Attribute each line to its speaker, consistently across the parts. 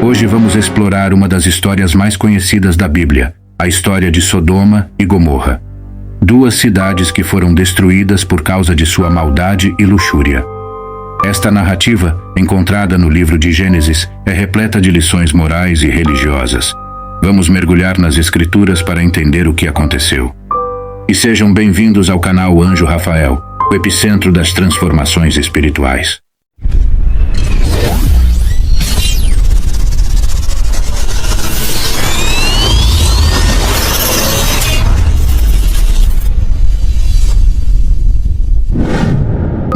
Speaker 1: Hoje vamos explorar uma das histórias mais conhecidas da Bíblia, a história de Sodoma e Gomorra. Duas cidades que foram destruídas por causa de sua maldade e luxúria. Esta narrativa, encontrada no livro de Gênesis, é repleta de lições morais e religiosas. Vamos mergulhar nas Escrituras para entender o que aconteceu. E sejam bem-vindos ao canal Anjo Rafael, o epicentro das transformações espirituais.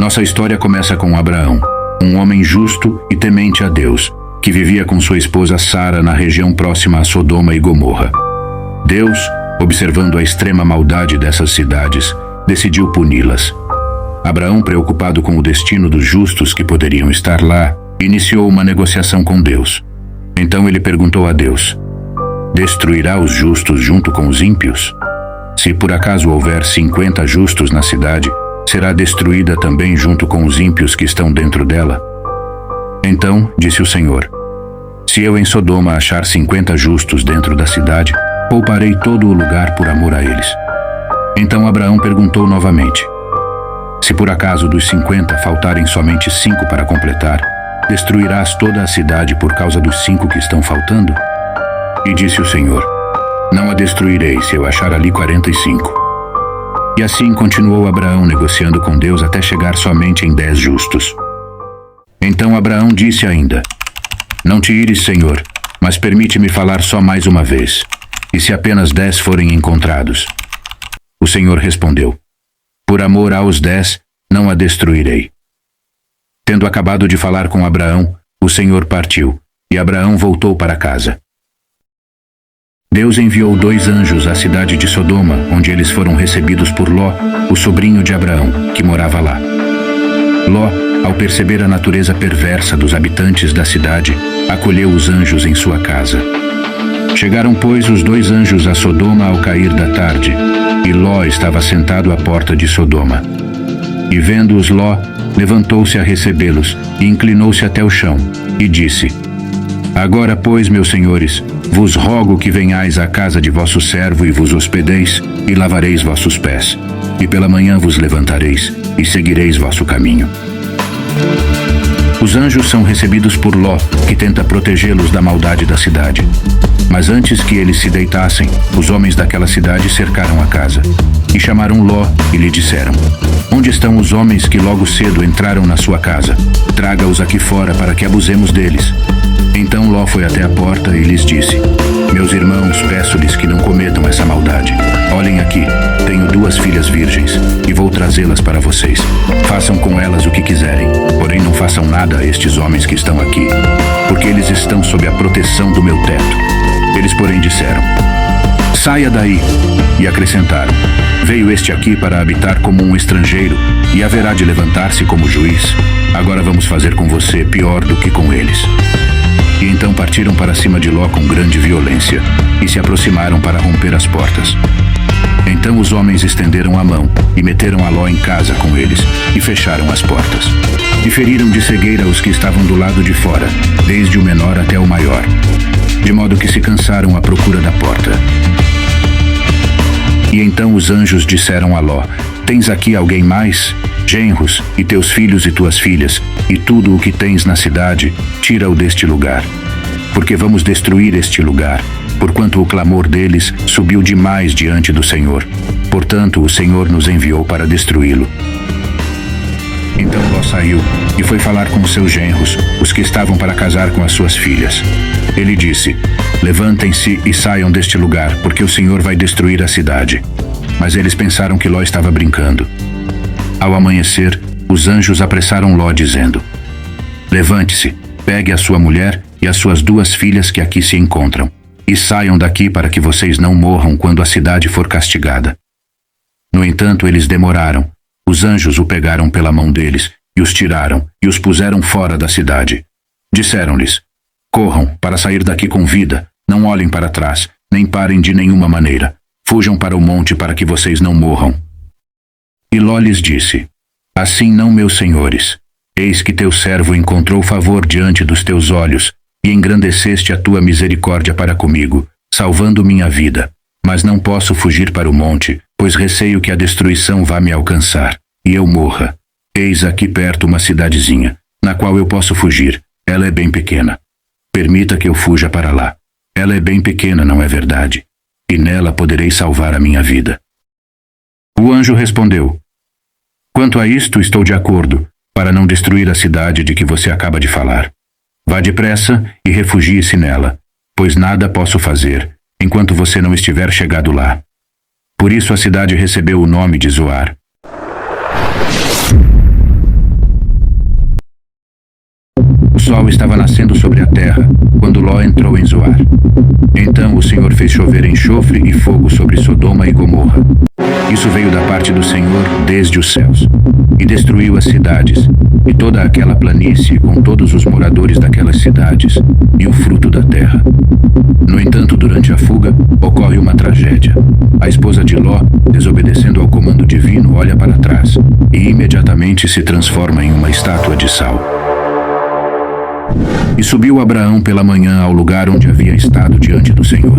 Speaker 1: Nossa história começa com Abraão, um homem justo e temente a Deus, que vivia com sua esposa Sara na região próxima a Sodoma e Gomorra. Deus, observando a extrema maldade dessas cidades, decidiu puni-las. Abraão, preocupado com o destino dos justos que poderiam estar lá, iniciou uma negociação com Deus. Então ele perguntou a Deus: destruirá os justos junto com os ímpios? Se por acaso houver 50 justos na cidade, será destruída também junto com os ímpios que estão dentro dela? Então, disse o Senhor: se eu em Sodoma achar 50 justos dentro da cidade, pouparei todo o lugar por amor a eles. Então Abraão perguntou novamente: se por acaso dos 50 faltarem somente 5 para completar, destruirás toda a cidade por causa dos 5 que estão faltando? E disse o Senhor: não a destruirei se eu achar ali 45. E assim continuou Abraão negociando com Deus até chegar somente em 10 justos. Então Abraão disse ainda: não te ires, Senhor, mas permite-me falar só mais uma vez. E se apenas 10 forem encontrados? O Senhor respondeu: por amor aos 10, não a destruirei. Tendo acabado de falar com Abraão, o Senhor partiu, e Abraão voltou para casa. Deus enviou 2 anjos à cidade de Sodoma, onde eles foram recebidos por Ló, o sobrinho de Abraão, que morava lá. Ló, ao perceber a natureza perversa dos habitantes da cidade, acolheu os anjos em sua casa. Chegaram, pois, os 2 anjos a Sodoma ao cair da tarde, e Ló estava sentado à porta de Sodoma. E vendo-os Ló, levantou-se a recebê-los, e inclinou-se até o chão, e disse: agora, pois, meus senhores, vos rogo que venhais à casa de vosso servo e vos hospedeis, e lavareis vossos pés. E pela manhã vos levantareis, e seguireis vosso caminho. Os anjos são recebidos por Ló, que tenta protegê-los da maldade da cidade. Mas antes que eles se deitassem, os homens daquela cidade cercaram a casa. E chamaram Ló e lhe disseram: onde estão os homens que logo cedo entraram na sua casa? Traga-os aqui fora para que abusemos deles. Então Ló foi até a porta e lhes disse: meus irmãos, peço-lhes que não cometam essa maldade. Olhem aqui, tenho 2 filhas virgens, e vou trazê-las para vocês. Façam com elas o que quiserem, porém não façam nada a estes homens que estão aqui, porque eles estão sob a proteção do meu teto. Eles, porém, disseram: saia daí. E acrescentaram: veio este aqui para habitar como um estrangeiro, e haverá de levantar-se como juiz. Agora vamos fazer com você pior do que com eles. E então partiram para cima de Ló com grande violência, e se aproximaram para romper as portas. Então os homens estenderam a mão, e meteram a Ló em casa com eles, e fecharam as portas. E feriram de cegueira os que estavam do lado de fora, desde o menor até o maior, de modo que se cansaram à procura da porta. E então os anjos disseram a Ló: tens aqui alguém mais? Genros, e teus filhos e tuas filhas, e tudo o que tens na cidade, tira-o deste lugar. Porque vamos destruir este lugar, porquanto o clamor deles subiu demais diante do Senhor. Portanto, o Senhor nos enviou para destruí-lo. Então Ló saiu e foi falar com os seus genros, os que estavam para casar com as suas filhas. Ele disse: levantem-se e saiam deste lugar, porque o Senhor vai destruir a cidade. Mas eles pensaram que Ló estava brincando. Ao amanhecer, os anjos apressaram Ló, dizendo: levante-se, pegue a sua mulher e as suas 2 filhas que aqui se encontram, e saiam daqui para que vocês não morram quando a cidade for castigada. No entanto, eles demoraram. Os anjos o pegaram pela mão deles, e os tiraram, e os puseram fora da cidade. Disseram-lhes: corram para sair daqui com vida, não olhem para trás, nem parem de nenhuma maneira. Fujam para o monte para que vocês não morram. E Ló lhes disse: Assim não, meus senhores. Eis que teu servo encontrou favor diante dos teus olhos, e engrandeceste a tua misericórdia para comigo, salvando minha vida. Mas não posso fugir para o monte, pois receio que a destruição vá me alcançar, e eu morra. Eis aqui perto uma cidadezinha, na qual eu posso fugir. Ela é bem pequena. Permita que eu fuja para lá. Ela é bem pequena, não é verdade? E nela poderei salvar a minha vida. O anjo respondeu: Quanto a isto, estou de acordo, para não destruir a cidade de que você acaba de falar. Vá depressa e refugie-se nela, pois nada posso fazer, enquanto você não estiver chegado lá. Por isso a cidade recebeu o nome de Zoar. O sol estava nascendo sobre a terra, quando Ló entrou em Zoar. Então o Senhor fez chover enxofre e fogo sobre Sodoma e Gomorra. Isso veio da parte do Senhor desde os céus, e destruiu as cidades, e toda aquela planície com todos os moradores daquelas cidades, e o fruto da terra. No entanto, durante a fuga, ocorre uma tragédia. A esposa de Ló, desobedecendo ao comando divino, olha para trás, e imediatamente se transforma em uma estátua de sal. E subiu Abraão pela manhã ao lugar onde havia estado diante do Senhor.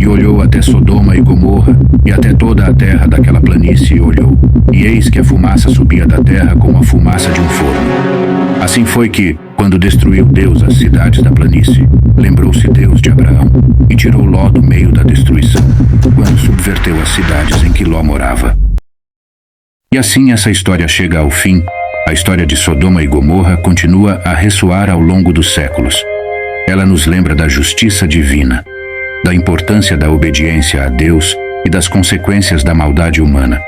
Speaker 1: E olhou até Sodoma e Gomorra, e até toda a terra daquela planície e olhou. E eis que a fumaça subia da terra como a fumaça de um forno. Assim foi que, quando destruiu Deus as cidades da planície, lembrou-se Deus de Abraão, e tirou Ló do meio da destruição, quando subverteu as cidades em que Ló morava. E assim essa história chega ao fim. A história de Sodoma e Gomorra continua a ressoar ao longo dos séculos. Ela nos lembra da justiça divina, da importância da obediência a Deus e das consequências da maldade humana.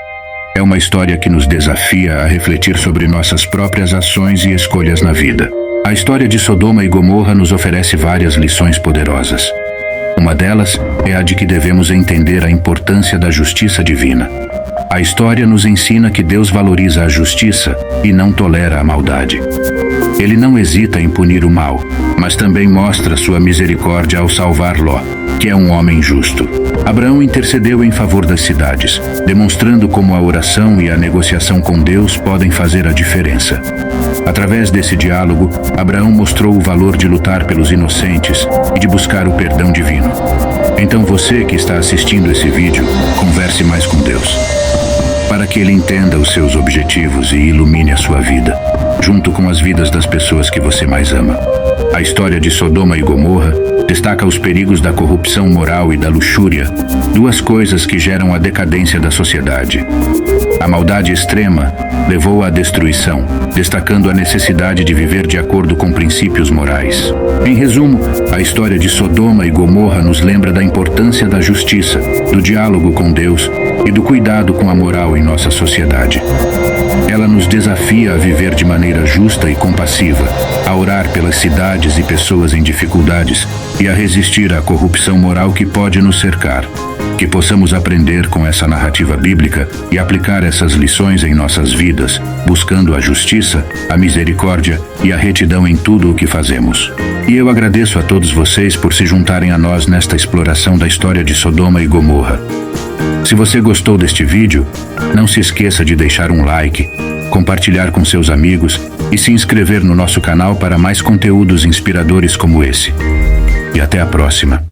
Speaker 1: É uma história que nos desafia a refletir sobre nossas próprias ações e escolhas na vida. A história de Sodoma e Gomorra nos oferece várias lições poderosas. Uma delas é a de que devemos entender a importância da justiça divina. A história nos ensina que Deus valoriza a justiça e não tolera a maldade. Ele não hesita em punir o mal, mas também mostra sua misericórdia ao salvar Ló, que é um homem justo. Abraão intercedeu em favor das cidades, demonstrando como a oração e a negociação com Deus podem fazer a diferença. Através desse diálogo, Abraão mostrou o valor de lutar pelos inocentes e de buscar o perdão divino. Então você que está assistindo esse vídeo, converse mais com Deus, para que Ele entenda os seus objetivos e ilumine a sua vida, junto com as vidas das pessoas que você mais ama. A história de Sodoma e Gomorra destaca os perigos da corrupção moral e da luxúria, duas coisas que geram a decadência da sociedade. A maldade extrema levou à destruição, destacando a necessidade de viver de acordo com princípios morais. Em resumo, a história de Sodoma e Gomorra nos lembra da importância da justiça, do diálogo com Deus e do cuidado com a moral em nossa sociedade. Ela nos desafia a viver de maneira justa e compassiva, a orar pelas cidades e pessoas em dificuldades e a resistir à corrupção moral que pode nos cercar. Que possamos aprender com essa narrativa bíblica e aplicar essas lições em nossas vidas, buscando a justiça, a misericórdia e a retidão em tudo o que fazemos. E eu agradeço a todos vocês por se juntarem a nós nesta exploração da história de Sodoma e Gomorra. Se você gostou deste vídeo, não se esqueça de deixar um like, compartilhar com seus amigos e se inscrever no nosso canal para mais conteúdos inspiradores como esse. E até a próxima.